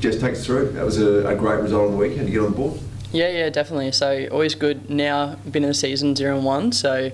Just take us through it. That was a great result on the weekend to get on the board. Yeah, definitely. So always good. Now been in the season 0-1. So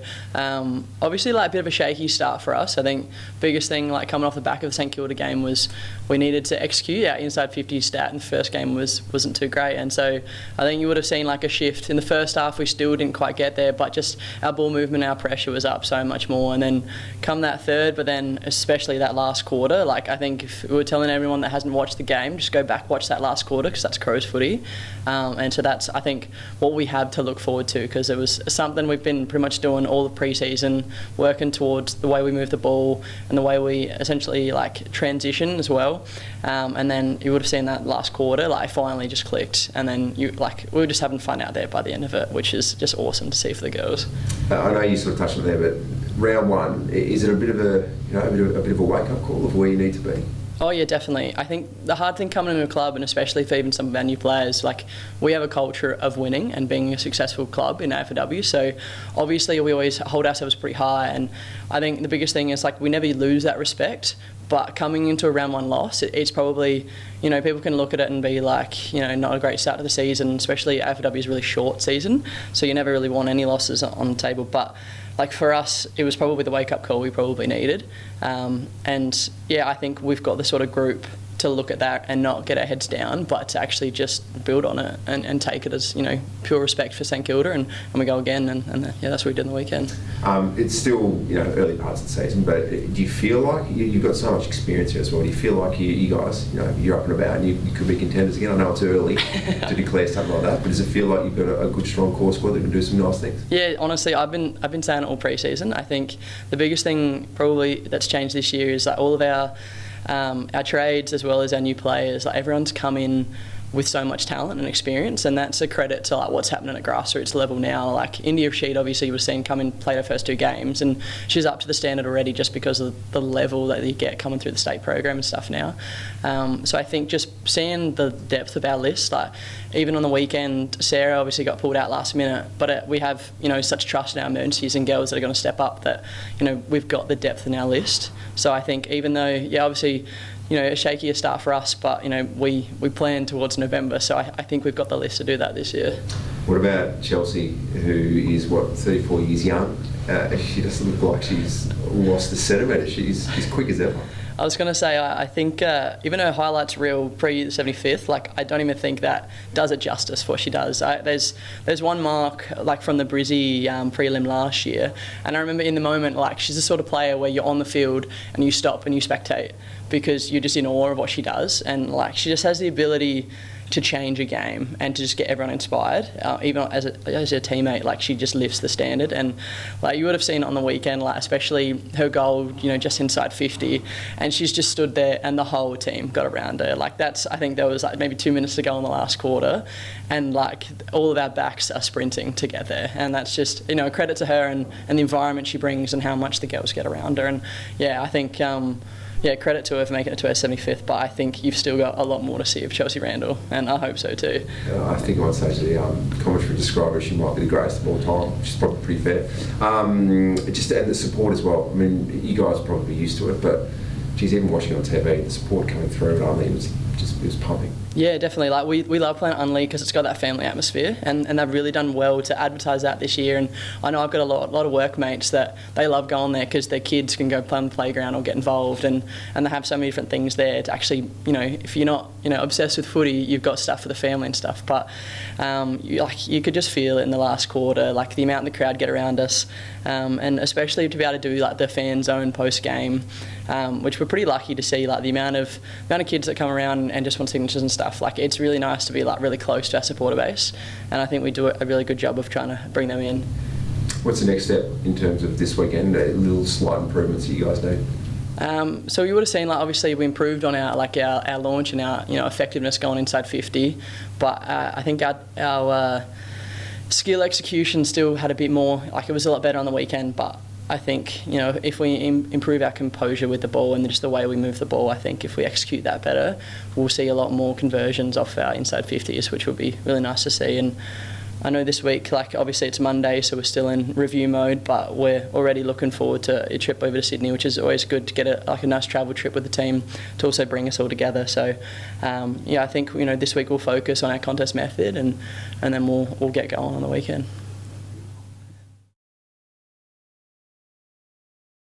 obviously like a bit of a shaky start for us. I think biggest thing like coming off the back of the St Kilda game was we needed to execute our inside 50 stat, and the first game wasn't too great. And so I think you would have seen like a shift in the first half. We still didn't quite get there, but just our ball movement, our pressure was up so much more. And then come that third, but then especially that last quarter, like I think if we were telling everyone that hasn't watched the game, just go back watch that last quarter because that's Crows footy, and so that's I think what we have to look forward to, because it was something we've been pretty much doing all the pre-season, working towards the way we move the ball and the way we essentially like transition as well. And then you would have seen that last quarter, like finally just clicked, and then we were just having fun out there by the end of it, which is just awesome to see for the girls. I know you sort of touched on it there, but round one, is it a bit of a wake up call of where you need to be? Oh yeah, definitely. I think the hard thing coming into a club, and especially for even some of our new players, like we have a culture of winning and being a successful club in AFLW. So obviously we always hold ourselves pretty high, and I think the biggest thing is like we never lose that respect. But coming into a round one loss, it's probably, people can look at it and be like, not a great start to the season, especially AFLW is a really short season, so you never really want any losses on the table. But like for us, it was probably the wake-up call we probably needed. And yeah, I think we've got the sort of group to look at that and not get our heads down, but to actually just build on it and take it as, pure respect for St Kilda, and we go again, and yeah, that's what we did on the weekend. It's still, early parts of the season, but do you feel like you've got so much experience here as well? Do you feel like you guys, you're up and about and you could be contenders again? I know it's early to declare something like that, but does it feel like you've got a good, strong core squad that can do some nice things? Yeah, honestly, I've been saying it all pre-season. I think the biggest thing probably that's changed this year is that all of our trades as well as our new players, like everyone's come in with so much talent and experience, and that's a credit to like what's happening at grassroots level now. Like India Sheed obviously was seen come in, played her first 2 games, and she's up to the standard already just because of the level that you get coming through the state program and stuff now. So I think just seeing the depth of our list, like even on the weekend, Sarah obviously got pulled out last minute, but we have such trust in our emergencies and girls that are going to step up that we've got the depth in our list. So I think even though obviously a shakier start for us, but we plan towards November, so I think we've got the list to do that this year. What about Chelsea, who is 34 years young? She doesn't look like she's lost a centimetre. She's quick as ever. I was going to say, I think even her highlights reel pre-75th, like I don't even think that does it justice for what she does. There's one mark like from the Brizzy prelim last year, and I remember in the moment, like she's the sort of player where you're on the field and you stop and you spectate because you're just in awe of what she does, and like she just has the ability to change a game and to just get everyone inspired. Even as a teammate, like she just lifts the standard, and like you would have seen on the weekend, like especially her goal, just inside 50, and she's just stood there and the whole team got around her. Like I think there was like maybe 2 minutes to go in the last quarter, and like all of our backs are sprinting to get there, and that's just a credit to her and the environment she brings and how much the girls get around her. And yeah, I think credit to her for making it to her 75th, but I think you've still got a lot more to see of Chelsea Randall, and I hope so too. I think I would say to the commentary describer she might be the greatest of all time, which is probably pretty fair. Just and the support as well. I mean, you guys are probably used to it, but geez, even watching on TV, the support coming through, it was pumping. Yeah, definitely. Like we love playing at Unley because it's got that family atmosphere, and they've really done well to advertise that this year. And I know I've got a lot of workmates that they love going there because their kids can go play on the playground or get involved, and they have so many different things there to actually, if you're not obsessed with footy, you've got stuff for the family and stuff. But you could just feel it in the last quarter, like the amount the crowd get around us, and especially to be able to do like the fan zone post game, which we're pretty lucky to see, like the amount of kids that come around and just want signatures and stuff. Like it's really nice to be like really close to our supporter base, and I think we do a really good job of trying to bring them in. What's the next step in terms of this weekend? Little slight improvements that you guys do? So you would have seen, like obviously we improved on our launch and our effectiveness going inside 50, but I think our skill execution still had a bit more. Like it was a lot better on the weekend, but I think if we improve our composure with the ball and just the way we move the ball, I think if we execute that better, we'll see a lot more conversions off our inside 50s, which will be really nice to see. And I know this week, like obviously it's Monday, so we're still in review mode, but we're already looking forward to a trip over to Sydney, which is always good to get a nice travel trip with the team to also bring us all together. So I think this week we'll focus on our contest method, and then we'll get going on the weekend.